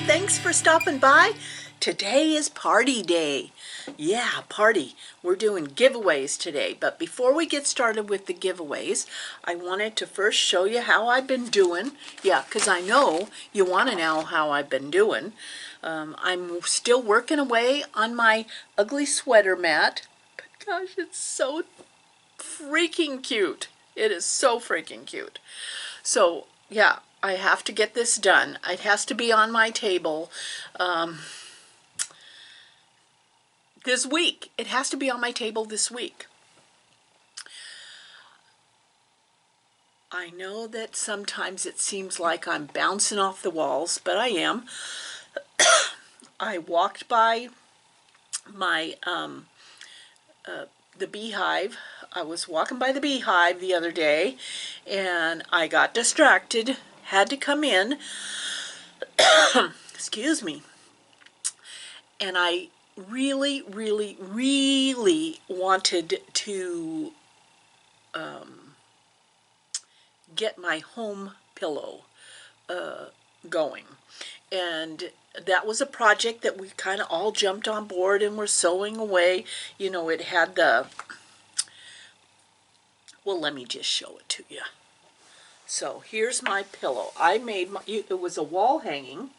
Thanks for stopping by. Today is party day. Yeah, party. We're doing giveaways today, but before we get started with the giveaways, I wanted to first show you how I've been doing. Yeah, because I know you want to know how I've been doing. I'm still working away on my ugly sweater mat, but gosh, it's so freaking cute. It is so freaking cute. So, yeah, I have to get this done. It has to be on my table this week. It has to be on my table this week. I know that sometimes it seems like I'm bouncing off the walls, but I am. I walked by my the beehive. I was walking by the beehive the other day, and I got distracted, had to come in. Excuse me. And I really, really, really wanted to get my home pillow going. And that was a project that we kind of all jumped on board and were sewing away. You know, it had the, well, let me just show it to you. So here's my pillow. I made my, it was a wall hanging.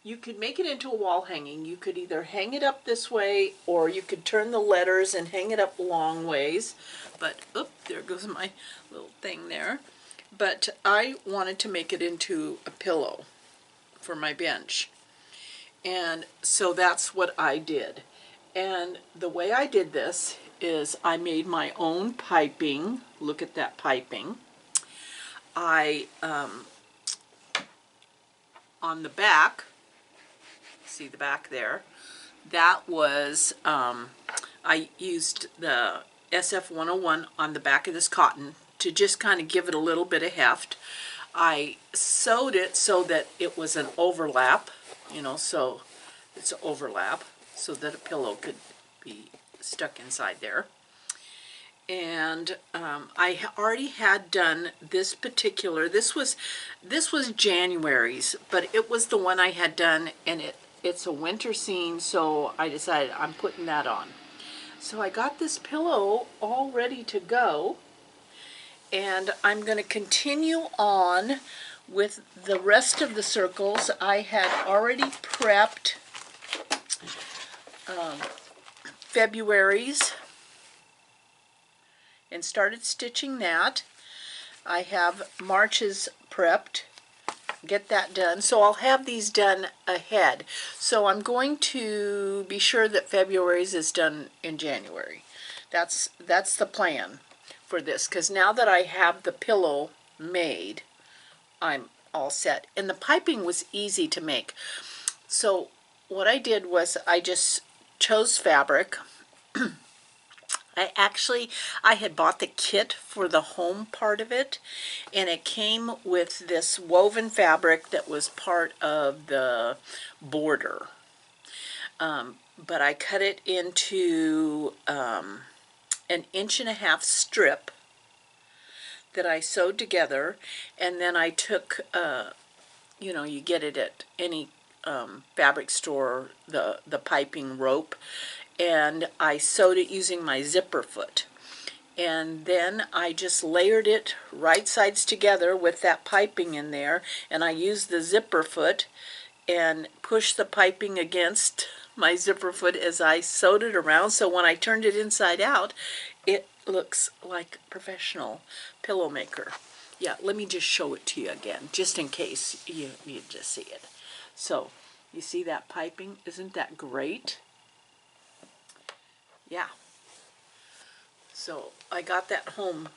You could make it into a wall hanging. You could either hang it up this way, or you could turn the letters and hang it up long ways. But, oop, there goes my little thing there. But I wanted to make it into a pillow for my bench. And so that's what I did. And the way I did this is I made my own piping. Look at that piping. I, on the back, see the back there, that was, I used the SF-101 on the back of this cotton to just kind of give it a little bit of heft. I sewed it so that it was an overlap, you know, so it's an overlap so that a pillow could be stuck inside there. And I already had done this particular, this was January's, but it was the one I had done, and it's a winter scene, so I decided I'm putting that on. So I got this pillow all ready to go, and I'm going to continue on with the rest of the circles. I had already prepped February's and started stitching that. I have March's prepped, get that done. So I'll have these done ahead. So I'm going to be sure that February's is done in January. That's the plan for this, because now that I have the pillow made, I'm all set. And the piping was easy to make. So what I did was I just chose fabric. I had bought the kit for the home part of it, and it came with this woven fabric that was part of the border. But I cut it into an 1.5-inch strip that I sewed together, and then I took, you know, you get it at any fabric store, the piping rope, and I sewed it using my zipper foot. And then I just layered it right sides together with that piping in there, and I used the zipper foot and pushed the piping against my zipper foot as I sewed it around, so when I turned it inside out, it looks like a professional pillow maker. Yeah, let me just show it to you again, just in case you just see it. So, you see that piping? Isn't that great? Yeah. So I got that home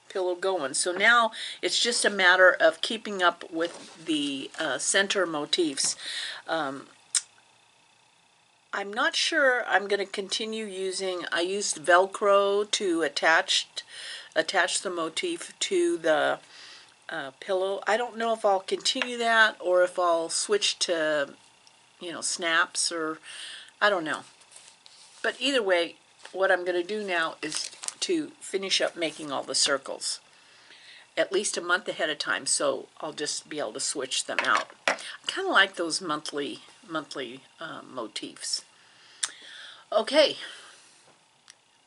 pillow going. So now it's just a matter of keeping up with the center motifs. I'm not sure I'm going to continue using, I used Velcro to attach the motif to the pillow. I don't know if I'll continue that or if I'll switch to, you know, snaps, or I don't know. But either way, what I'm going to do now is to finish up making all the circles at least a month ahead of time, so I'll just be able to switch them out. kind of like those monthly motifs. Okay,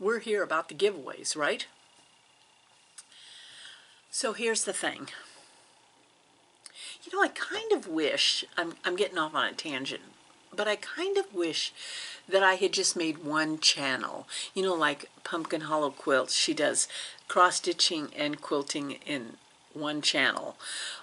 we're here about the giveaways, right? So here's the thing. You know, I kind of wish, I'm getting off on a tangent, but I kind of wish that I had just made one channel. You know, like Pumpkin Hollow Quilts, she does cross-stitching and quilting in one channel.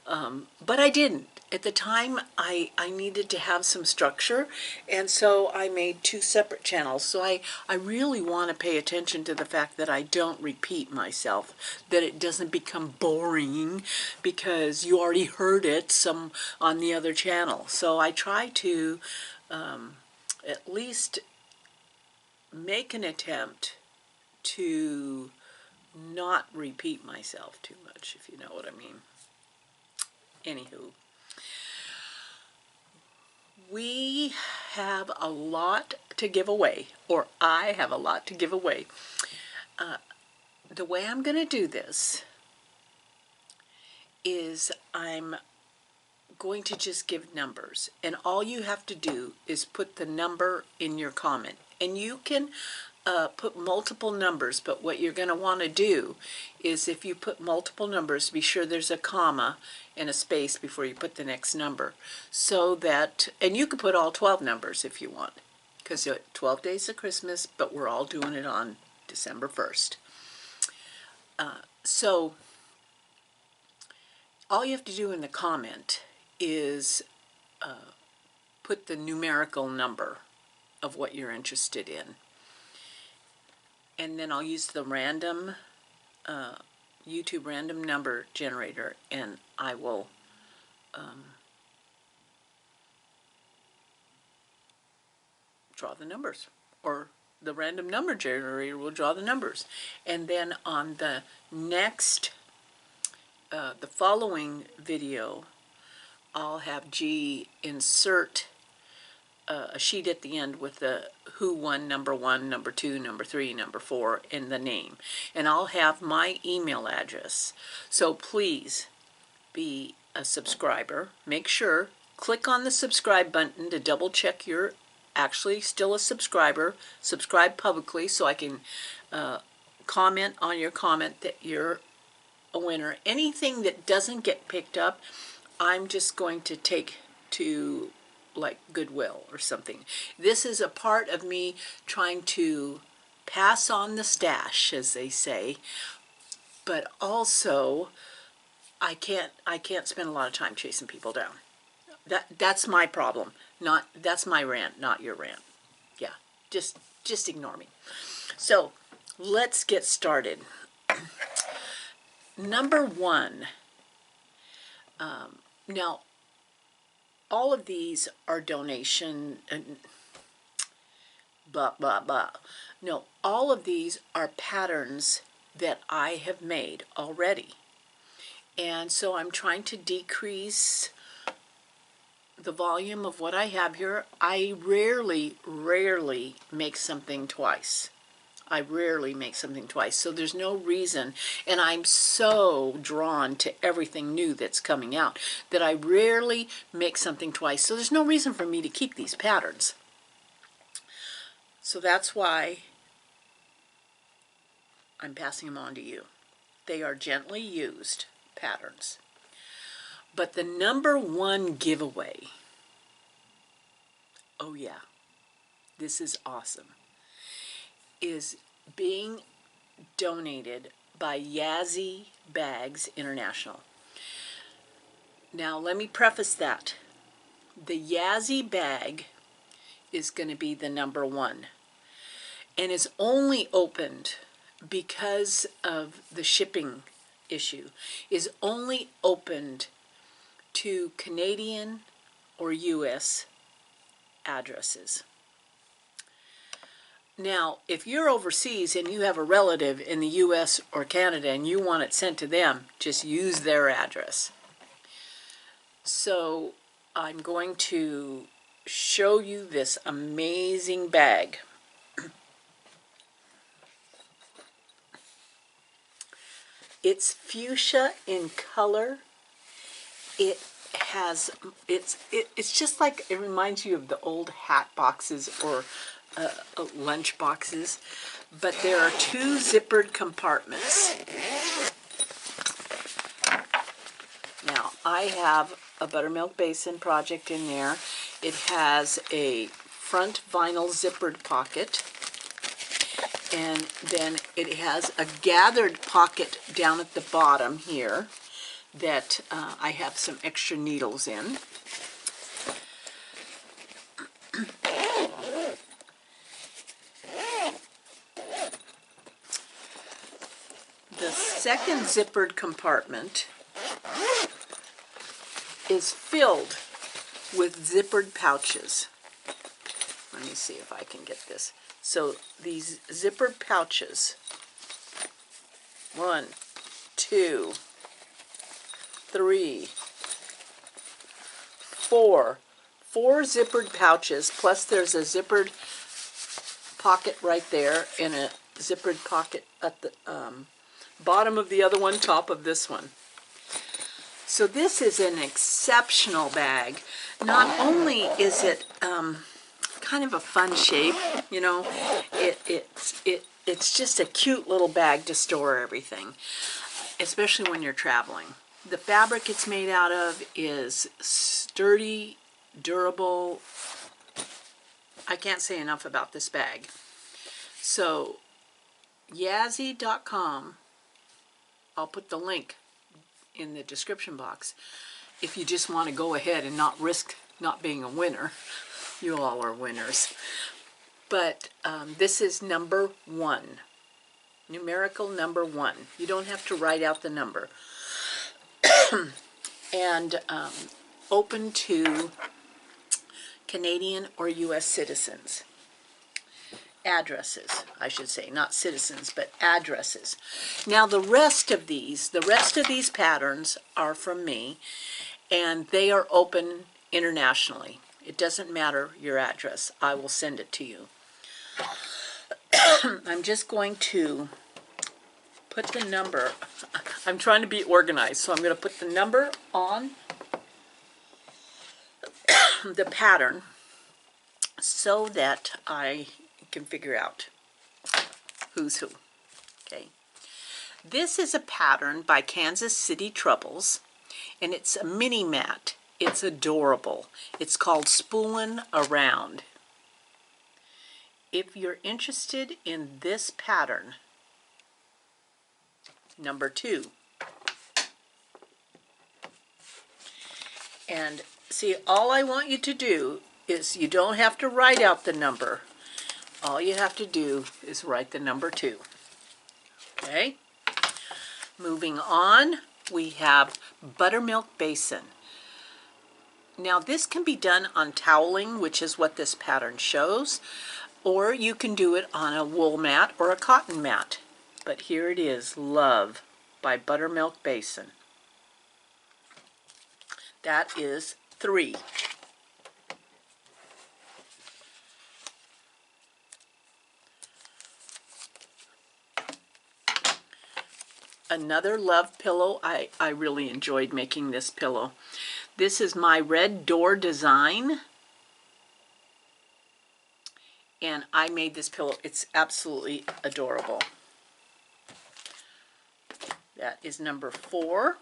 But I didn't. At the time, I needed to have some structure, and so I made two separate channels. So I really want to pay attention to the fact that I don't repeat myself, that it doesn't become boring because you already heard it some on the other channel. So I try to at least make an attempt to not repeat myself too much, if you know what I mean. Anywho, we have a lot to give away, or I have a lot to give away. The way I'm going to do this is I'm going to just give numbers, and all you have to do is put the number in your comment. And you can put multiple numbers, but what you're going to want to do is, if you put multiple numbers, be sure there's a comma and a space before you put the next number, so that, and you could put all 12 numbers if you want, because 12 days of Christmas, but we're all doing it on December 1st. So all you have to do in the comment is put the numerical number of what you're interested in. And then I'll use the random YouTube random number generator, and I will draw the numbers, or the random number generator will draw the numbers. And then on the next, the following video, I'll have G insert a sheet at the end with the who won number 1, number 2, number 3, number 4, and the name. And I'll have my email address. So please be a subscriber. Make sure, click on the subscribe button to double check you're actually still a subscriber. Subscribe publicly so I can comment on your comment that you're a winner. Anything that doesn't get picked up, I'm just going to take to like Goodwill or something. This is a part of me trying to pass on the stash, as they say, but also I can't spend a lot of time chasing people down. That's my problem. That's my rant, not your rant. Yeah, just ignore me. So let's get started. Number 1. Now, all of these are donation, blah, blah, blah. No, all of these are patterns that I have made already. And so I'm trying to decrease the volume of what I have here. I rarely make something twice. I rarely make something twice, so there's no reason, and I'm so drawn to everything new that's coming out, that I rarely make something twice, so there's no reason for me to keep these patterns. So that's why I'm passing them on to you. They are gently used patterns. But the number 1 giveaway, oh yeah, this is awesome, is being donated by Yazzy Bags International. Now let me preface that. The Yazzy bag is going to be the number 1, and is only opened because of the shipping issue, is only opened to Canadian or US addresses. Now, if you're overseas and you have a relative in the US or Canada and you want it sent to them, just use their address. So I'm going to show you this amazing bag. It's fuchsia in color. It has, it's just like, it reminds you of the old hat boxes or lunch boxes, but there are two zippered compartments. Now, I have a buttermilk basin project in there. It has a front vinyl zippered pocket, and then it has a gathered pocket down at the bottom here that I have some extra needles in. The second zippered compartment is filled with zippered pouches. Let me see if I can get this. So these zippered pouches, 1, 2, 3, 4. 4 zippered pouches, plus there's a zippered pocket right there and a zippered pocket at the bottom of the other one, top of this one. So this is an exceptional bag. Not only is it kind of a fun shape, you know, it's just a cute little bag to store everything, especially when you're traveling. The fabric it's made out of is sturdy, durable. I can't say enough about this bag. So Yazzy.com, I'll put the link in the description box if you just want to go ahead and not risk not being a winner. You all are winners. But this is number 1, numerical number 1. You don't have to write out the number. And open to Canadian or U.S. citizens. Addresses, I should say, not citizens, but addresses. Now the rest of these patterns are from me, and they are open internationally. It doesn't matter your address. I will send it to you. I'm just going to put the number. I'm trying to be organized, so I'm going to put the number on the pattern so that I can figure out who's who. Okay. This is a pattern by Kansas City Troubles, and it's a mini mat. It's adorable. It's called Spoolin' Around. If you're interested in this pattern, number 2. And see, all I want you to do is, you don't have to write out the number. All you have to do is write the number 2. Okay? Moving on, we have buttermilk basin. Now this can be done on toweling, which is what this pattern shows, or you can do it on a wool mat or a cotton mat. But here it is, Love by Buttermilk Basin. That is 3. Another love pillow. I really enjoyed making this pillow. This is my red door design, and I made this pillow. It's absolutely adorable. That is number 4.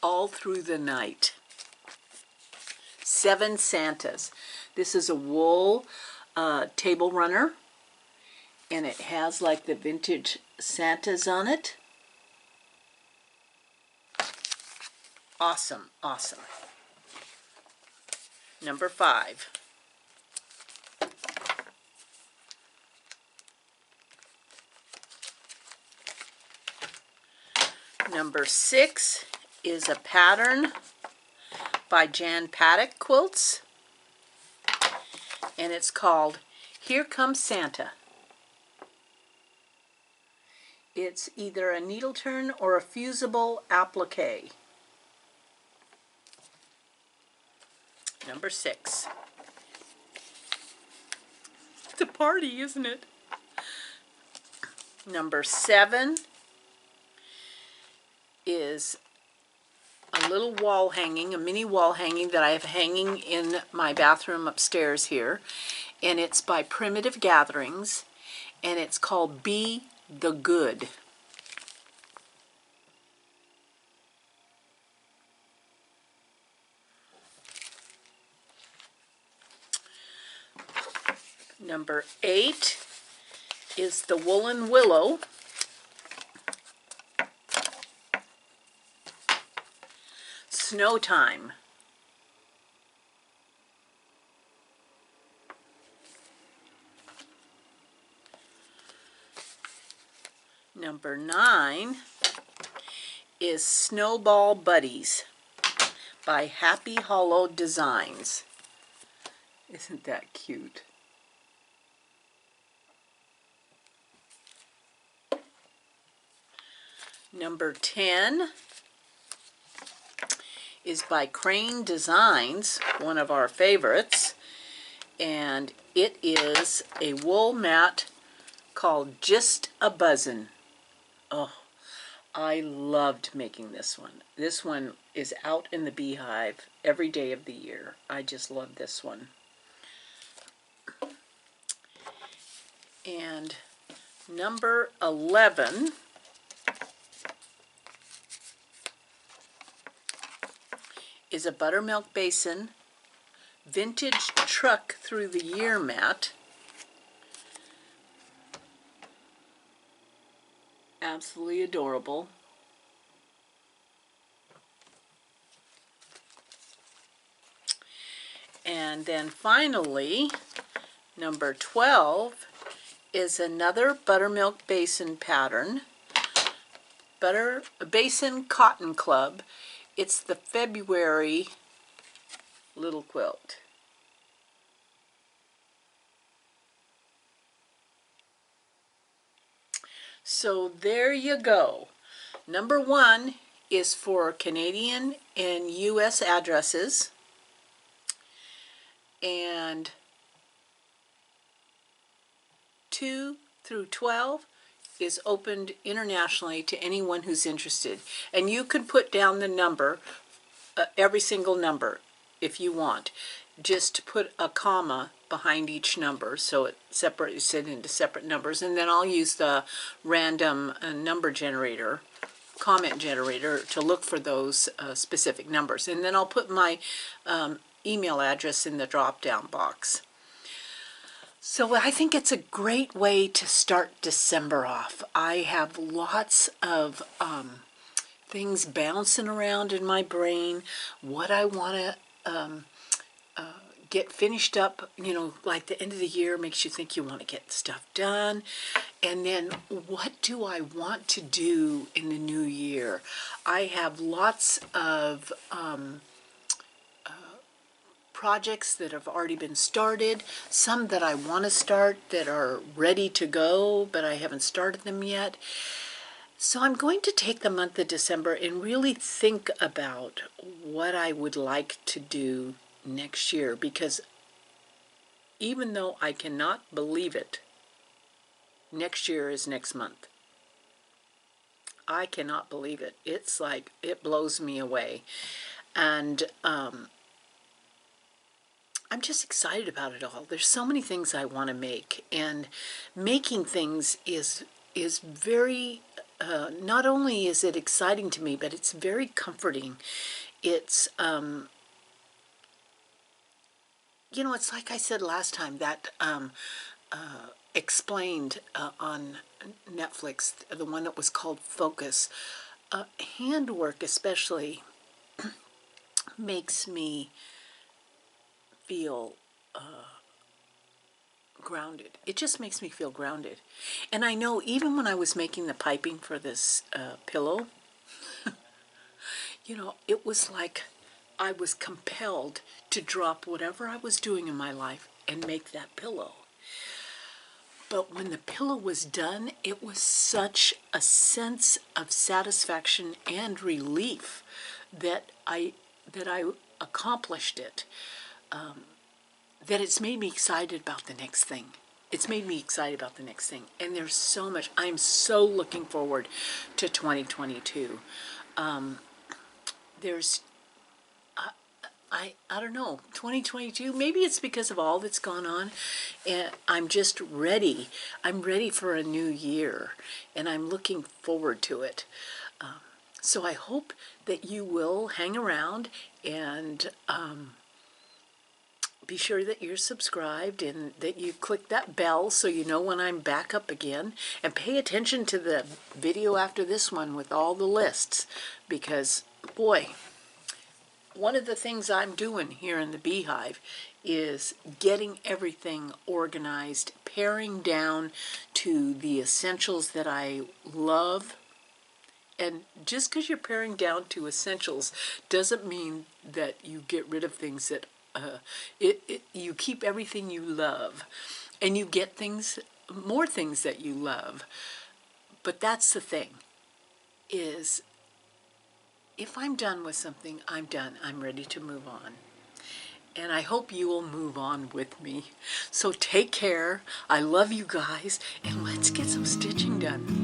All Through the Night. 7 Santas. This is a wool table runner, and it has like the vintage Santas on it. Awesome, awesome. Number 5. Number 6 is a pattern by Jan Paddock Quilts, and it's called Here Comes Santa. It's either a needle turn or a fusible applique. Number 6. It's a party, isn't it? Number 7 is a little wall hanging, a mini wall hanging that I have hanging in my bathroom upstairs here. And it's by Primitive Gatherings. And it's called Be the Good. Number 8 is the Woolen Willow. Snow Time. Number 9 is Snowball Buddies by Happy Hollow Designs. Isn't that cute? Number 10 is by Crane Designs, one of our favorites, and it is a wool mat called Just a Buzzin'. Oh, I loved making this one. This one is out in the beehive every day of the year. I just love this one. And number 11 is a Buttermilk Basin Vintage Truck Through the Year mat. Absolutely adorable. And then finally, number 12 is another Buttermilk Basin pattern. Basin Cotton Club. It's the February little quilt. So there you go. Number 1 is for Canadian and US addresses. And 2 through 12 is opened internationally to anyone who's interested. And you can put down the number, every single number, if you want. Just put a comma behind each number so it separates it into separate numbers. And then I'll use the random number generator, comment generator, to look for those specific numbers. And then I'll put my email address in the drop-down box. So I think it's a great way to start December off. I have lots of things bouncing around in my brain, what I want to get finished up. You know, like the end of the year makes you think you want to get stuff done. And then what do I want to do in the new year? I have lots of projects that have already been started, some that I want to start that are ready to go, but I haven't started them yet. So I'm going to take the month of December and really think about what I would like to do next year, because even though I cannot believe it, next year is next month. I cannot believe it. It's like, it blows me away. And I'm just excited about it all. There's so many things I want to make, and making things is very, not only is it exciting to me, but it's very comforting. It's, you know, it's like I said last time, that Explained on Netflix, the one that was called Focus. Handwork especially makes me feel grounded. It just makes me feel grounded. And I know even when I was making the piping for this pillow, you know, it was like I was compelled to drop whatever I was doing in my life and make that pillow. But when the pillow was done, it was such a sense of satisfaction and relief that I accomplished it, that it's made me excited about the next thing. it's made me excited about the next thing. And there's so much. I'm so looking forward to 2022. There's I don't know, 2022, maybe it's because of all that's gone on, and I'm just ready. I'm ready for a new year, and I'm looking forward to it. So I hope that you will hang around and be sure that you're subscribed and that you click that bell so you know when I'm back up again. And pay attention to the video after this one with all the lists, because boy, one of the things I'm doing here in the Beehive is getting everything organized, paring down to the essentials that I love. And just because you're paring down to essentials doesn't mean that you get rid of things that you keep everything you love, and you get more things that you love. But that's the thing, is if I'm done with something, I'm done. I'm ready to move on. And I hope you will move on with me. So take care. I love you guys, and let's get some stitching done.